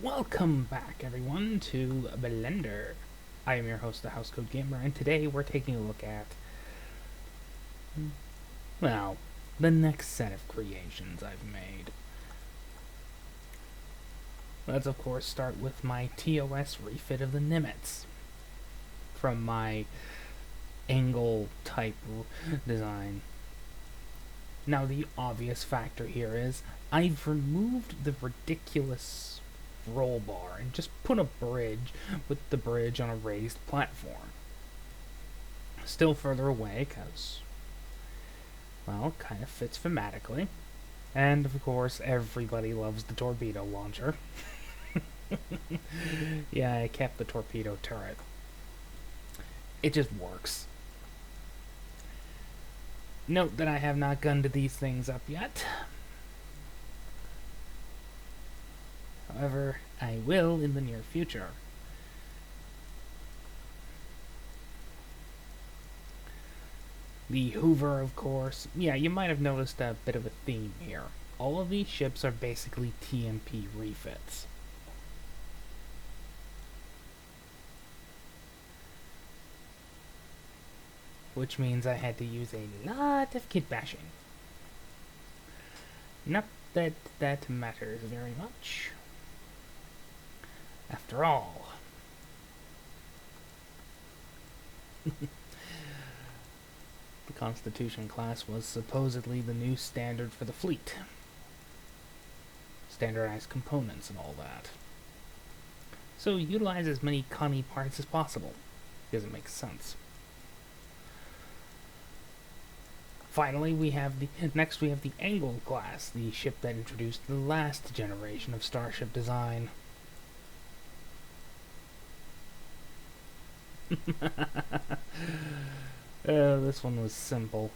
Welcome back, everyone, to Blender. I am your host, the Housecode Gamer, and today we're taking a look at, well, the next set of creations I've made. Let's, of course, start with my TOS refit of the Nimitz from my angle type design. Now, the obvious factor here is I've removed the ridiculous roll bar and just put a bridge with the bridge on a raised platform. Still further away because, well, kind of fits thematically. And of course, everybody loves the torpedo launcher. Yeah, I kept the torpedo turret. It just works. Note that I have not gunned these things up yet. However, I will in the near future. The Hoover, of course. Yeah, you might have noticed a bit of a theme here. All of these ships are basically TMP refits. Which means I had to use a lot of kit bashing. Not that that matters very much. After all. The Constitution class was supposedly the new standard for the fleet. Standardized components and all that. So utilize as many Connie parts as possible, because it makes sense. Finally, we have the Angle class, the ship that introduced the last generation of starship design. This one was simple.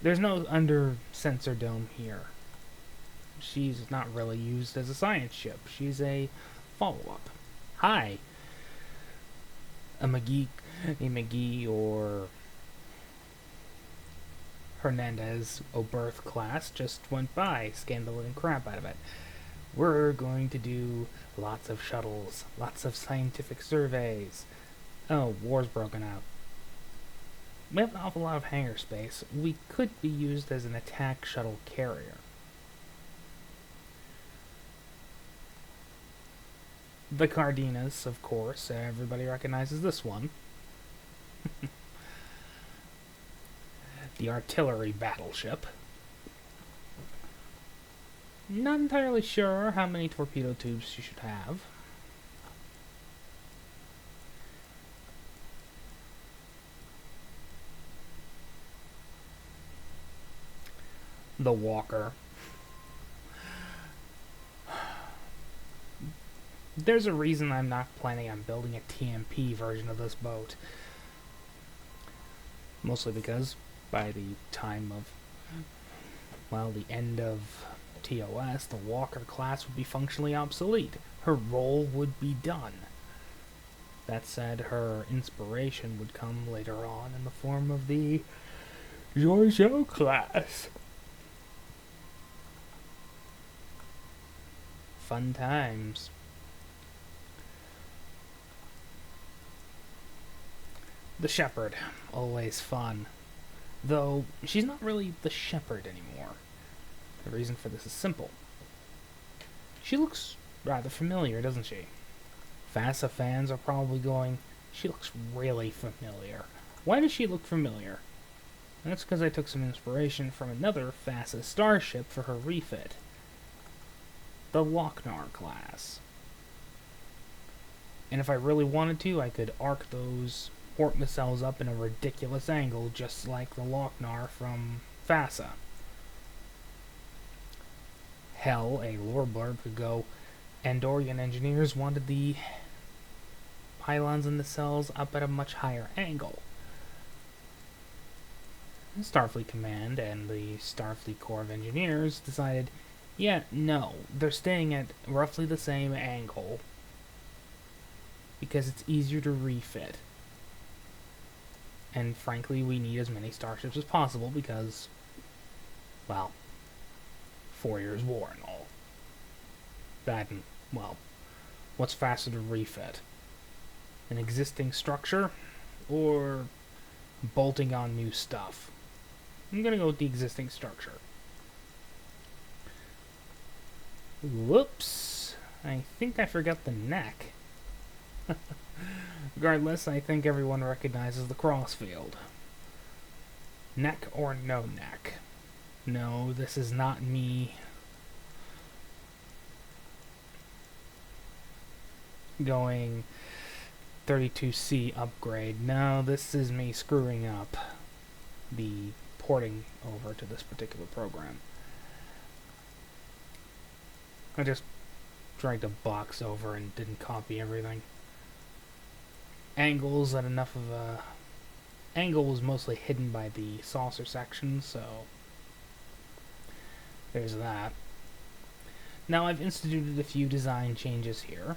There's no under sensor dome here. She's not really used as a science ship. She's a follow-up. Hi! A McGee or Hernandez Oberth class just went by, scanned the living crap out of it. We're going to do lots of shuttles, lots of scientific surveys. Oh, war's broken out. We have an awful lot of hangar space. We could be used as an attack shuttle carrier. The Cardenas, of course. Everybody recognizes this one. The artillery battleship. Not entirely sure how many torpedo tubes she should have. The Walker. There's a reason I'm not planning on building a TMP version of this boat. Mostly because by the time of, well, the end of TOS, the Walker class would be functionally obsolete. Her role would be done. That said, her inspiration would come later on in the form of the Giorgio class. Fun times. The Shepherd, always fun. Though, she's not really the Shepherd anymore. The reason for this is simple. She looks rather familiar, doesn't she? FASA fans are probably going, she looks really familiar. Why does she look familiar? And that's because I took some inspiration from another FASA starship for her refit. The Lochnar class. And if I really wanted to, I could arc those port nacelles up in a ridiculous angle, just like the Lochnar from FASA. Hell, a lore blurb could go, Andorian engineers wanted the pylons and nacelles up at a much higher angle. Starfleet Command and the Starfleet Corps of Engineers decided, yeah, no, they're staying at roughly the same angle because it's easier to refit. And frankly, we need as many starships as possible because, well, 4 years war and all. that and, well, what's faster to refit? An existing structure or bolting on new stuff? I'm gonna go with the existing structure. Whoops. I think I forgot the neck. Regardless, I think everyone recognizes the crossfield. Neck or no neck? No, this is not me going 32C upgrade. No, this is me screwing up the porting over to this particular program. I just dragged a box over and didn't copy everything. Angles at enough of a... Angle was mostly hidden by the saucer section, so there's that. Now I've instituted a few design changes here.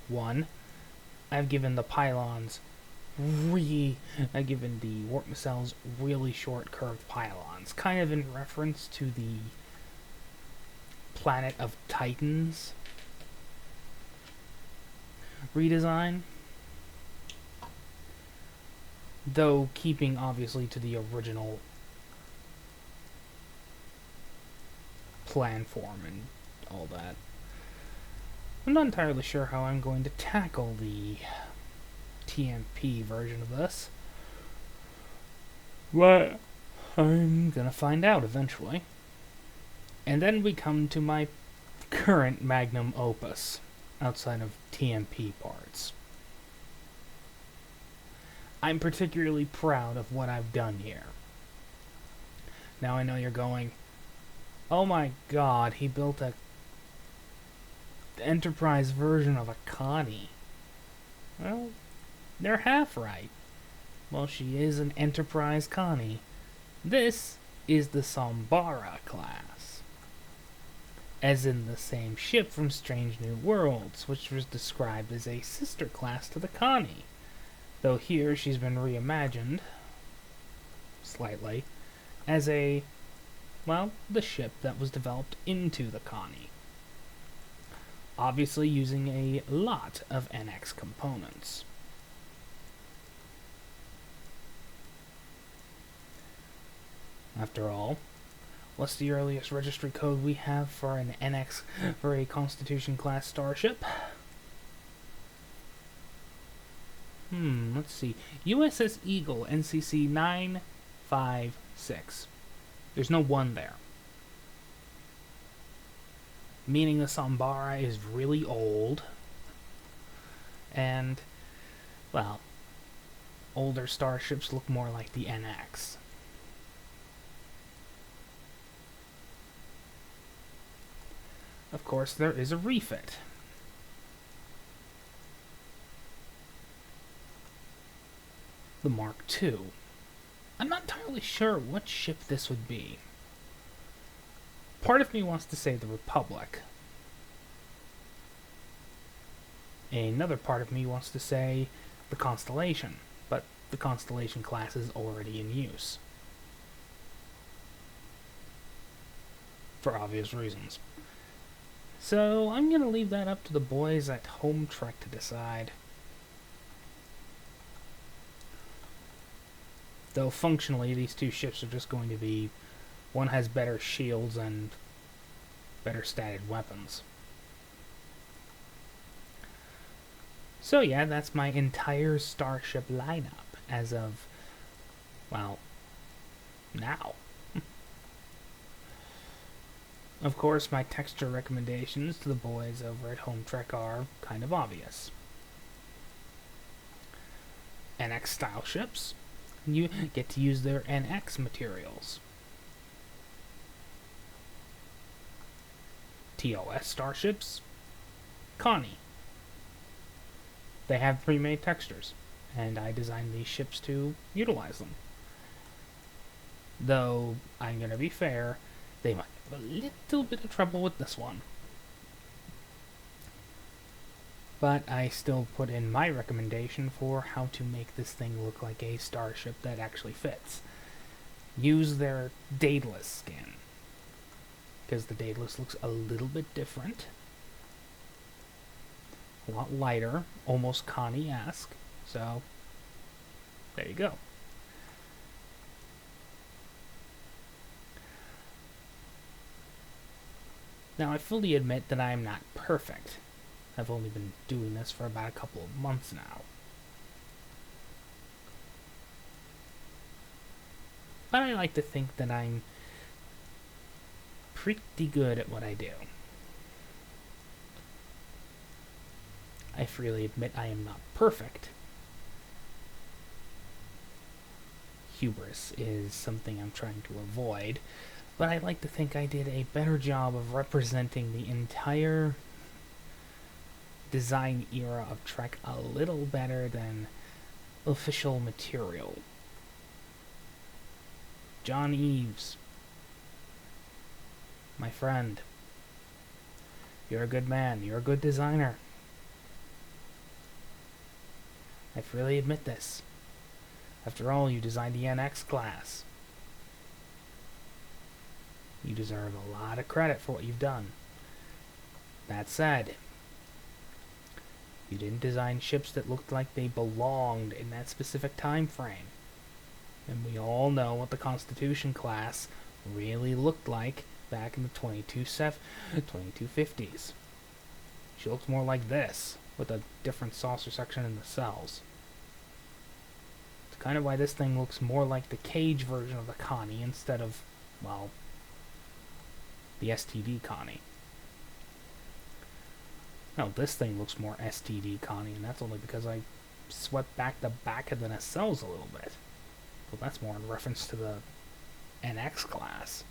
One, I've given the pylons I've given the warp nacelles really short curved pylons, kind of in reference to the Planet of Titans redesign, though keeping obviously to the original plan form and all that. I'm not entirely sure how I'm going to tackle the TMP version of this, but I'm gonna find out eventually. And then we come to my current magnum opus, outside of TMP parts. I'm particularly proud of what I've done here. Now I know you're going, oh my god, he built a Enterprise version of a Connie. Well, they're half right. Well, she is an Enterprise Connie. This is the Sombara class, as in the same ship from Strange New Worlds, which was described as a sister class to the Connie, though here she's been reimagined, slightly, as a, well, the ship that was developed into the Connie. Obviously using a lot of NX components. After all, what's the earliest registry code we have for an NX for a Constitution class starship? Let's see. USS Eagle NCC 956. There's no 1 there. Meaning the Sombara is really old, and, well, older starships look more like the NX. Of course, there is a refit. The Mark II. I'm not entirely sure what ship this would be. Part of me wants to say the Republic. Another part of me wants to say the Constellation, but the Constellation class is already in use. For obvious reasons. So I'm going to leave that up to the boys at Home Trek to decide. Though functionally these two ships are just going to be, one has better shields and better statted weapons. So yeah, that's my entire starship lineup as of, well, now. Of course, my texture recommendations to the boys over at Home Trek are kind of obvious. NX style ships, you get to use their NX materials. TOS starships, Connie. They have pre-made textures, and I designed these ships to utilize them. Though, I'm gonna be fair, they might have a little bit of trouble with this one. But I still put in my recommendation for how to make this thing look like a starship that actually fits. Use their Daedalus skin, because the Daedalus looks a little bit different, a lot lighter, almost Connie-esque. So, there you go. Now, I fully admit that I am not perfect. I've only been doing this for about a couple of months now. But I like to think that I'm pretty good at what I do. I freely admit I am not perfect. Hubris is something I'm trying to avoid, but I like to think I did a better job of representing the entire design era of Trek a little better than official material. John Eves, my friend, you're a good man, you're a good designer. I freely admit this. After all, you designed the NX class. You deserve a lot of credit for what you've done. That said, you didn't design ships that looked like they belonged in that specific time frame. And we all know what the Constitution class really looked like back in the 2250s. She looks more like this, with a different saucer section in the cells. It's kind of why this thing looks more like the Cage version of the Connie instead of, well, the STD Connie. No, this thing looks more STD Connie, and that's only because I swept back the back of the nacelles a little bit. Well, that's more in reference to the NX class.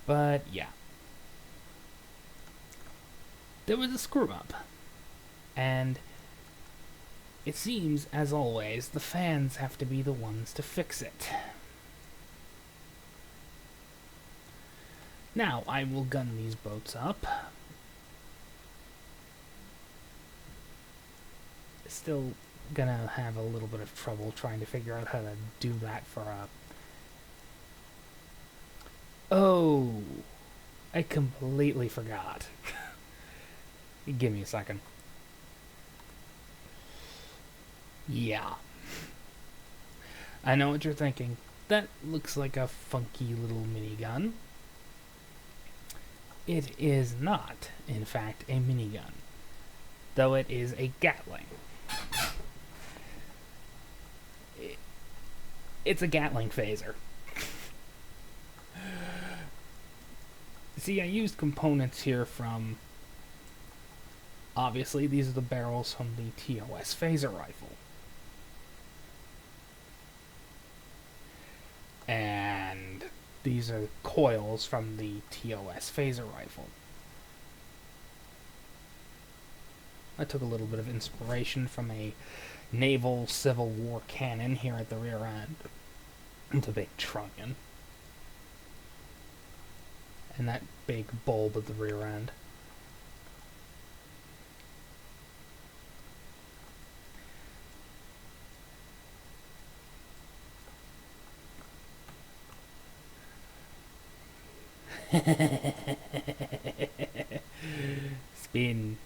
But, yeah. There was a screw-up. And it seems, as always, the fans have to be the ones to fix it. Now, I will gun these boats up. Still gonna have a little bit of trouble trying to figure out how to do that for a... Oh! I completely forgot. Give me a second. Yeah. I know what you're thinking. That looks like a funky little minigun. It is not, in fact, a minigun, though it is a Gatling. It's a Gatling phaser. See, I used components here from... Obviously, these are the barrels from the TOS phaser rifle. And these are coils from the TOS phaser rifle. I took a little bit of inspiration from a naval Civil War cannon here at the rear end. It's a big trunnion. And that big bulb at the rear end. Spin.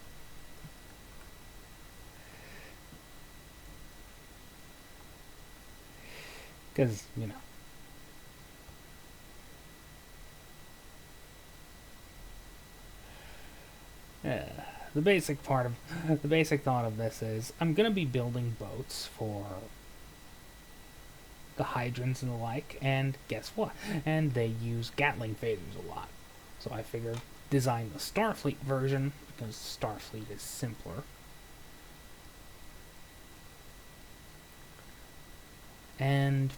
Because, you know. The basic thought of this is I'm gonna be building boats for the hydrants and the like, and guess what? And they use Gatling phasers a lot. So I figured design the Starfleet version because Starfleet is simpler. And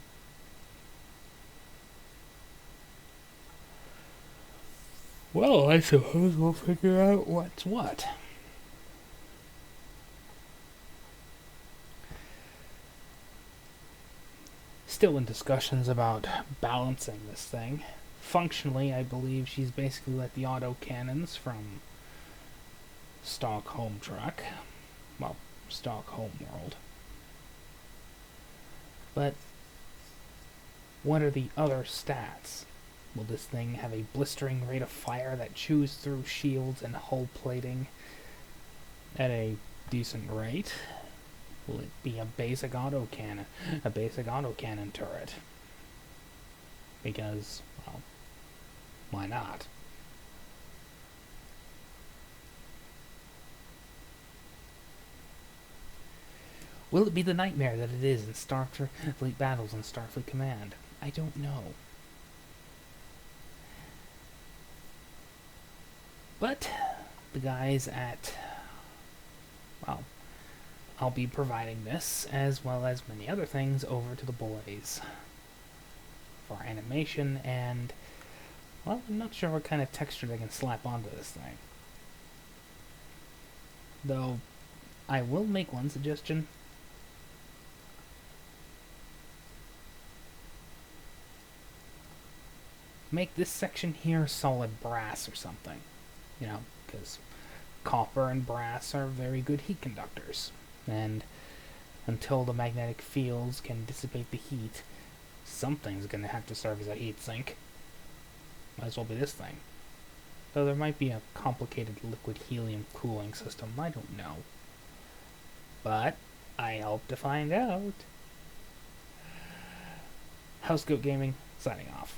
well, I suppose we'll figure out what's what. Still in discussions about balancing this thing. Functionally, I believe she's basically like the autocannons from Stockholm Trek. Well, Stockholm World. But what are the other stats? Will this thing have a blistering rate of fire that chews through shields and hull plating at a decent rate? Will it be a basic autocannon turret? Because, well, why not? Will it be the nightmare that it is in Starfleet battles and Starfleet Command? I don't know. But the guys at, well, I'll be providing this, as well as many other things, over to the boys for animation, and, well, I'm not sure what kind of texture they can slap onto this thing. Though, I will make one suggestion. Make this section here solid brass or something. You know, because copper and brass are very good heat conductors. And until the magnetic fields can dissipate the heat, something's going to have to serve as a heat sink. Might as well be this thing. Though there might be a complicated liquid helium cooling system, I don't know. But I hope to find out. Housegoat Gaming, signing off.